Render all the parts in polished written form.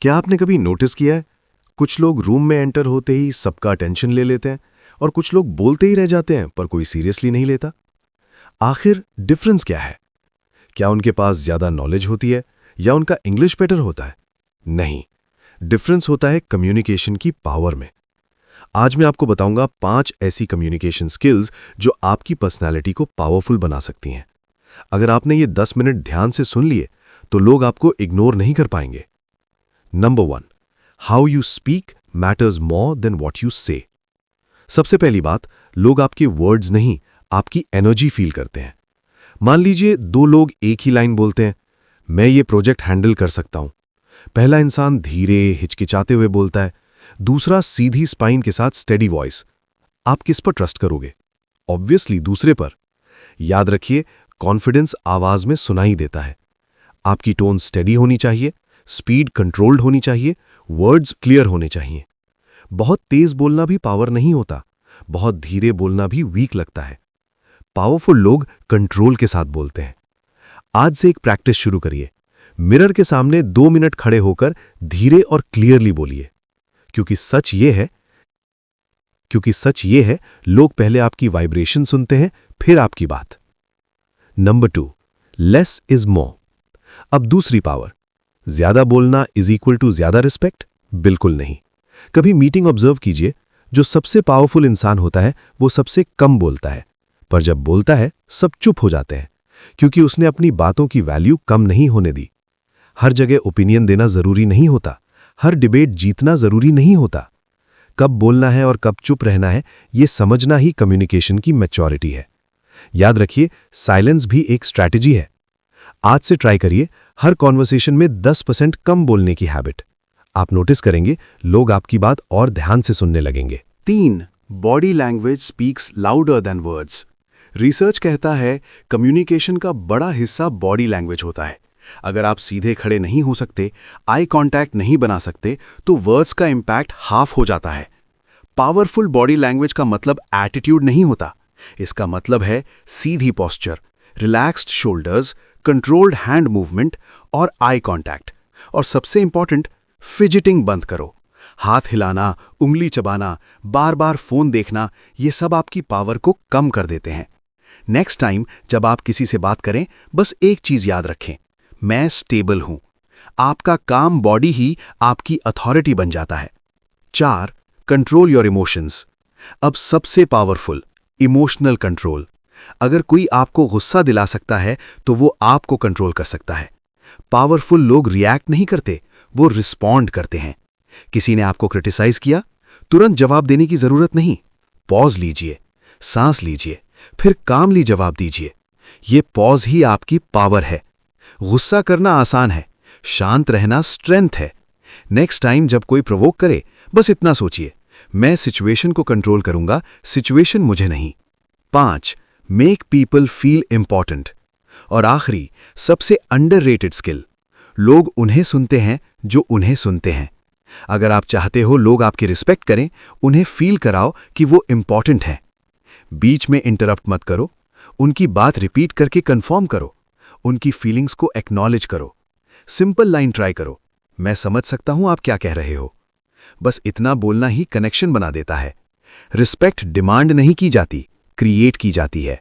क्या आपने कभी नोटिस किया है, कुछ लोग रूम में एंटर होते ही सबका अटेंशन ले लेते हैं और कुछ लोग बोलते ही रह जाते हैं पर कोई सीरियसली नहीं लेता। आखिर डिफरेंस क्या है? क्या उनके पास ज्यादा नॉलेज होती है या उनका इंग्लिश बेटर होता है? नहीं, डिफरेंस होता है कम्युनिकेशन की पावर में। आज मैं आपको बताऊंगा 5 ऐसी कम्युनिकेशन स्किल्स जो आपकी पर्सनैलिटी को पावरफुल बना सकती हैं। अगर आपने ये 10 मिनट ध्यान से सुन लिए तो लोग आपको इग्नोर नहीं कर पाएंगे। Number 1, how you speak matters more than what you से। सबसे पहली बात, लोग आपके वर्ड्स नहीं, आपकी एनर्जी फील करते हैं। मान लीजिए 2 लोग एक ही लाइन बोलते हैं, मैं ये प्रोजेक्ट हैंडल कर सकता हूं। पहला इंसान धीरे हिचकिचाते हुए बोलता है, दूसरा सीधी स्पाइन के साथ स्टेडी वॉइस। आप किस पर ट्रस्ट करोगे? ऑब्वियसली दूसरे पर। याद रखिए, कॉन्फिडेंस आवाज में सुनाई देता है। आपकी टोन स्टेडी होनी चाहिए, स्पीड कंट्रोल्ड होनी चाहिए, वर्ड्स क्लियर होने चाहिए। बहुत तेज बोलना भी पावर नहीं होता, बहुत धीरे बोलना भी वीक लगता है। पावरफुल लोग कंट्रोल के साथ बोलते हैं। आज से एक प्रैक्टिस शुरू करिए। मिरर के सामने 2 मिनट खड़े होकर धीरे और क्लियरली बोलिए, क्योंकि सच ये है, लोग पहले आपकी वाइब्रेशन सुनते हैं, फिर आपकी बात। Number 2, less is more. अब दूसरी पावर, ज्यादा बोलना इज इक्वल टू ज्यादा रिस्पेक्ट? बिल्कुल नहीं। कभी मीटिंग ऑब्जर्व कीजिए, जो सबसे पावरफुल इंसान होता है वो सबसे कम बोलता है, पर जब बोलता है सब चुप हो जाते हैं, क्योंकि उसने अपनी बातों की वैल्यू कम नहीं होने दी। हर जगह ओपिनियन देना जरूरी नहीं होता, हर डिबेट जीतना जरूरी नहीं होता। कब बोलना है और कब चुप रहना है, ये समझना ही कम्युनिकेशन की मैच्योरिटी है। याद रखिए, साइलेंस भी एक स्ट्रैटेजी है। आज से ट्राई करिए हर कॉन्वर्सेशन में 10% कम बोलने की हैबिट। आप नोटिस करेंगे लोग आपकी बात और ध्यान से सुनने लगेंगे। 3, body language speaks louder than words. Research कहता है कम्युनिकेशन का बड़ा हिस्सा बॉडी लैंग्वेज होता है। अगर आप सीधे खड़े नहीं हो सकते, आई कांटेक्ट नहीं बना सकते, तो वर्ड्स का इंपैक्ट हाफ हो जाता है। पावरफुल बॉडी लैंग्वेज का मतलब एटीट्यूड नहीं होता। इसका मतलब है सीधी posture, relaxed shoulders, controlled hand movement और आई कांटेक्ट। और सबसे इंपॉर्टेंट, फिजिटिंग बंद करो। हाथ हिलाना, उंगली चबाना, बार बार फोन देखना, ये सब आपकी पावर को कम कर देते हैं। नेक्स्ट टाइम जब आप किसी से बात करें, बस एक चीज याद रखें, मैं स्टेबल हूं। आपका काम बॉडी ही आपकी अथॉरिटी बन जाता है। 4, कंट्रोल योर इमोशंस। अब सबसे पावरफुल, इमोशनल कंट्रोल। अगर कोई आपको गुस्सा दिला सकता है तो वो आपको कंट्रोल कर सकता है। पावरफुल लोग रिएक्ट नहीं करते, वो रिस्पॉन्ड करते हैं। किसी ने आपको क्रिटिसाइज किया, तुरंत जवाब देने की जरूरत नहीं। पॉज लीजिए, सांस लीजिए, फिर कामली जवाब दीजिए। ये पॉज ही आपकी पावर है। गुस्सा करना आसान है, शांत रहना स्ट्रेंथ है। नेक्स्ट टाइम जब कोई प्रोवोक करे, बस इतना सोचिए, मैं सिचुएशन को कंट्रोल करूंगा, सिचुएशन मुझे नहीं। 5, मेक पीपल फील इंपॉर्टेंट। और आखिरी, सबसे अंडररेटेड स्किल, लोग उन्हें सुनते हैं जो उन्हें सुनते हैं। अगर आप चाहते हो लोग आपकी रिस्पेक्ट करें, उन्हें फील कराओ कि वो इंपॉर्टेंट हैं। बीच में इंटरप्ट मत करो, उनकी बात रिपीट करके कंफर्म करो, उनकी फीलिंग्स को एक्नॉलेज करो। सिंपल लाइन ट्राई करो, मैं समझ सकता हूं आप क्या कह रहे हो। बस इतना बोलना ही कनेक्शन बना देता है। रिस्पेक्ट डिमांड नहीं की जाती, क्रिएट की जाती है।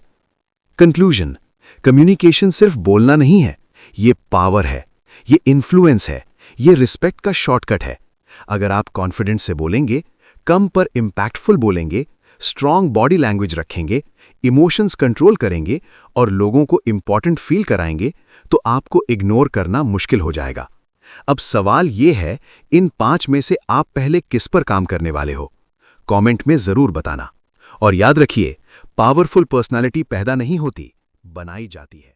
कंक्लूजन, कम्युनिकेशन सिर्फ बोलना नहीं है, ये पावर है, ये इन्फ्लुएंस है, ये रिस्पेक्ट का शॉर्टकट है। अगर आप कॉन्फिडेंस से बोलेंगे, कम पर इंपैक्टफुल बोलेंगे, स्ट्रांग बॉडी लैंग्वेज रखेंगे, इमोशंस कंट्रोल करेंगे और लोगों को इंपॉर्टेंट फील कराएंगे, तो आपको इग्नोर करना मुश्किल हो जाएगा। अब सवाल यह है, इन 5 में से आप पहले किस पर काम करने वाले हो? कमेंट में जरूर बताना। और याद रखिए, पावरफुल पर्सनालिटी पैदा नहीं होती, बनाई जाती है।